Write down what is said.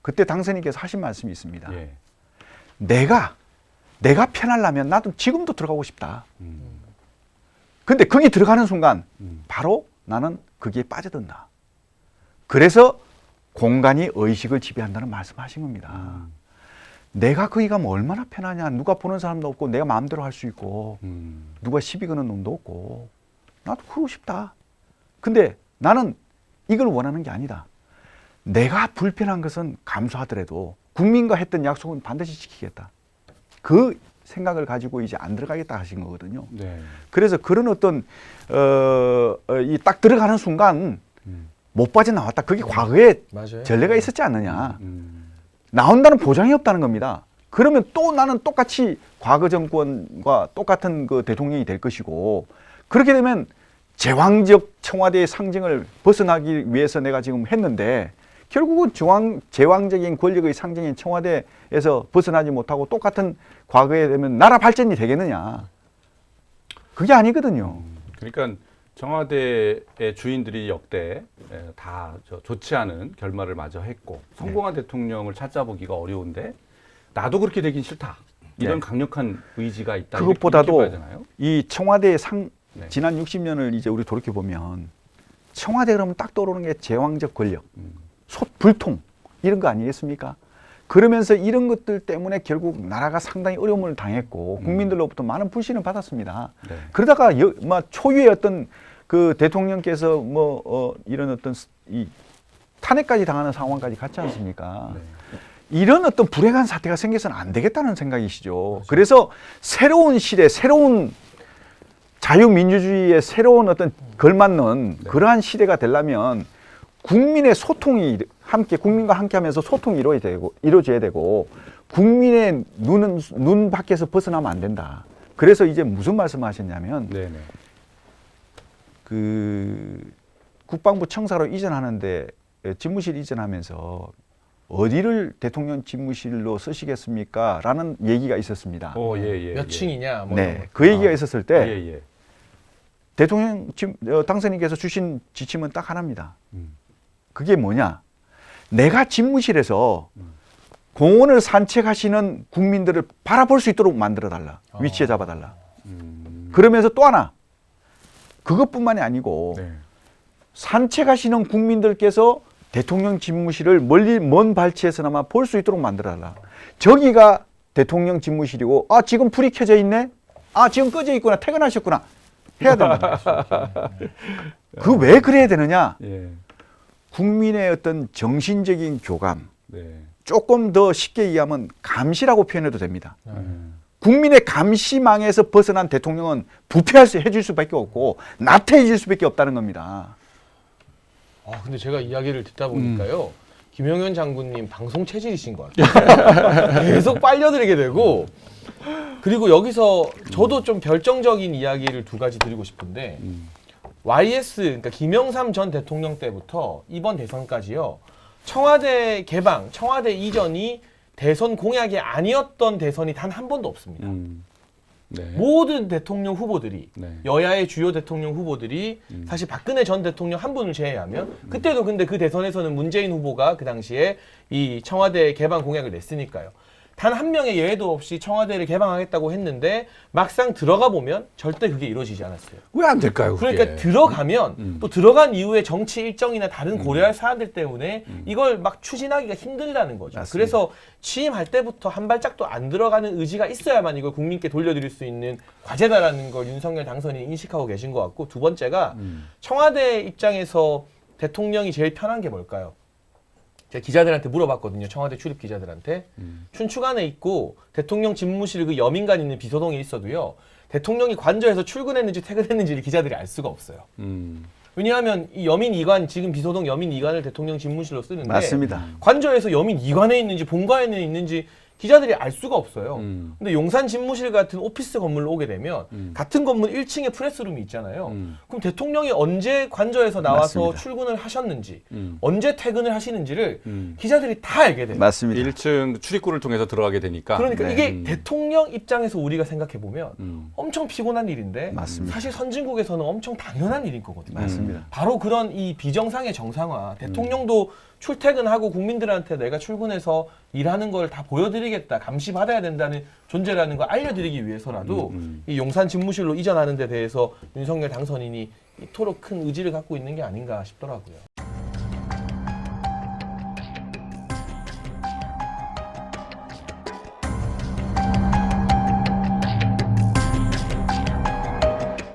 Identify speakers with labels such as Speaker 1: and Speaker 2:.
Speaker 1: 그때 당선인께서 하신 말씀이 있습니다.
Speaker 2: 예.
Speaker 1: 내가 편하려면 나도 지금도 들어가고 싶다. 근데 거기 들어가는 순간 바로 나는 거기에 빠져든다. 그래서 공간이 의식을 지배한다는 말씀하신 겁니다. 내가 거기 가면 얼마나 편하냐. 누가 보는 사람도 없고 내가 마음대로 할 수 있고 누가 시비 거는 놈도 없고 나도 그러고 싶다. 근데 나는 이걸 원하는 게 아니다. 내가 불편한 것은 감수하더라도 국민과 했던 약속은 반드시 지키겠다. 그 생각을 가지고 이제 안 들어가겠다 하신 거거든요.
Speaker 2: 네.
Speaker 1: 그래서 그런 어떤 이 딱 들어가는 순간 못 빠져나왔다. 그게 과거에
Speaker 3: 맞아요.
Speaker 1: 전례가 있었지 않느냐. 나온다는 보장이 없다는 겁니다. 그러면 또 나는 똑같이 과거 정권과 똑같은 그 대통령이 될 것이고 그렇게 되면 제왕적 청와대의 상징을 벗어나기 위해서 내가 지금 했는데 결국은 제왕적인 권력의 상징인 청와대에서 벗어나지 못하고 똑같은 과거에 되면 나라 발전이 되겠느냐. 그게 아니거든요.
Speaker 2: 그러니까 청와대의 주인들이 역대 다 좋지 않은 결말을 마저 했고 성공한 대통령을 찾아보기가 어려운데 나도 그렇게 되긴 싫다. 이런 강력한 의지가 있다.
Speaker 1: 그것보다도
Speaker 2: 이렇게 봐야 되나요?
Speaker 1: 이 청와대의
Speaker 2: 네.
Speaker 1: 지난 60년을 이제 우리 돌이켜 보면 청와대 그러면 딱 떠오르는 게 제왕적 권력, 불통 이런 거 아니겠습니까? 그러면서 이런 것들 때문에 결국 나라가 상당히 어려움을 당했고 국민들로부터 많은 불신을 받았습니다.
Speaker 2: 네.
Speaker 1: 그러다가 초유의 어떤 그 대통령께서 이런 어떤 이 탄핵까지 당하는 상황까지 갔지 않습니까?
Speaker 2: 네.
Speaker 1: 이런 어떤 불행한 사태가 생겨서는 안 되겠다는 생각이시죠. 맞아요. 그래서 새로운 시대, 새로운 자유민주주의의 새로운 어떤 걸맞는 그러한 시대가 되려면 국민의 소통이 함께 국민과 함께하면서 소통이 이루어져야 되고 국민의 눈 밖에서 벗어나면 안 된다. 그래서 이제 무슨 말씀하셨냐면
Speaker 2: 네네.
Speaker 1: 그 국방부 청사로 이전하는데 집무실 이전하면서 어디를 대통령 집무실로 쓰시겠습니까? 라는 얘기가 있었습니다.
Speaker 3: 몇 층이냐? 뭐
Speaker 1: 네, 그 얘기가 있었을 때
Speaker 2: 예.
Speaker 1: 대통령 당선인께서 주신 지침은 딱 하나입니다. 그게 뭐냐? 내가 집무실에서 공원을 산책하시는 국민들을 바라볼 수 있도록 만들어달라. 위치에 잡아달라. 그러면서 또 하나. 그것뿐만이 아니고
Speaker 2: 네.
Speaker 1: 산책하시는 국민들께서 대통령 집무실을 먼 발치에서나마 볼 수 있도록 만들어달라. 저기가 대통령 집무실이고 지금 불이 켜져 있네? 지금 꺼져 있구나. 퇴근하셨구나. 해야 된다. 그 왜 그래야 되느냐?
Speaker 2: 예.
Speaker 1: 국민의 어떤 정신적인 교감,
Speaker 2: 네.
Speaker 1: 조금 더 쉽게 이해하면 감시라고 표현해도 됩니다. 국민의 감시망에서 벗어난 대통령은 해줄 수밖에 없고 나태해질 수밖에 없다는 겁니다.
Speaker 3: 근데 제가 이야기를 듣다 보니까요. 김영현 장군님 방송 체질이신 것 같아요. 계속 빨려들게 되고 그리고 여기서 저도 좀 결정적인 이야기를 두 가지 드리고 싶은데 YS 그러니까 김영삼 전 대통령 때부터 이번 대선까지요. 청와대 개방, 청와대 이전이 대선 공약이 아니었던 대선이 단 한 번도 없습니다.
Speaker 2: 네.
Speaker 3: 모든 대통령 후보들이
Speaker 2: 네.
Speaker 3: 여야의 주요 대통령 후보들이 사실 박근혜 전 대통령 한 분을 제외하면 그때도 근데 그 대선에서는 문재인 후보가 그 당시에 이 청와대 개방 공약을 냈으니까요. 단 한 명의 예외도 없이 청와대를 개방하겠다고 했는데 막상 들어가 보면 절대 그게 이루어지지 않았어요.
Speaker 4: 왜 안 될까요? 그게?
Speaker 3: 그러니까 들어가면 또 들어간 이후에 정치 일정이나 다른 고려할 사안들 때문에 이걸 막 추진하기가 힘들다는 거죠.
Speaker 1: 맞습니다.
Speaker 3: 그래서 취임할 때부터 한 발짝도 안 들어가는 의지가 있어야만 이걸 국민께 돌려드릴 수 있는 과제다라는 걸 윤석열 당선인이 인식하고 계신 것 같고 두 번째가 청와대 입장에서 대통령이 제일 편한 게 뭘까요? 제가 기자들한테 물어봤거든요. 청와대 출입 기자들한테. 춘추관에 있고 대통령 집무실 그 여민관 있는 비서동에 있어도요. 대통령이 관저에서 출근했는지 퇴근했는지를 기자들이 알 수가 없어요. 왜냐하면 이 여민 2관 지금 비서동 여민 2관을 대통령 집무실로 쓰는데
Speaker 1: 맞습니다.
Speaker 3: 관저에서 여민 2관에 있는지 본관에 있는지 기자들이 알 수가 없어요. 근데 용산 집무실 같은 오피스 건물로 오게 되면 같은 건물 1층에 프레스룸이 있잖아요. 그럼 대통령이 언제 관저에서 나와서
Speaker 1: 맞습니다.
Speaker 3: 출근을 하셨는지 언제 퇴근을 하시는지를 기자들이 다 알게 돼요.
Speaker 1: 맞습니다.
Speaker 2: 1층 출입구를 통해서 들어가게 되니까.
Speaker 3: 그러니까
Speaker 1: 네.
Speaker 3: 이게 대통령 입장에서 우리가 생각해보면 엄청 피곤한 일인데
Speaker 1: 맞습니다.
Speaker 3: 사실 선진국에서는 엄청 당연한 일인 거거든요.
Speaker 1: 맞습니다.
Speaker 3: 바로 그런 이 비정상의 정상화, 대통령도 출퇴근하고 국민들한테 내가 출근해서 일하는 걸 다 보여드리겠다, 감시받아야 된다는 존재라는 걸 알려드리기 위해서라도 이 용산 집무실로 이전하는 데 대해서 윤석열 당선인이 이토록 큰 의지를 갖고 있는 게 아닌가 싶더라고요.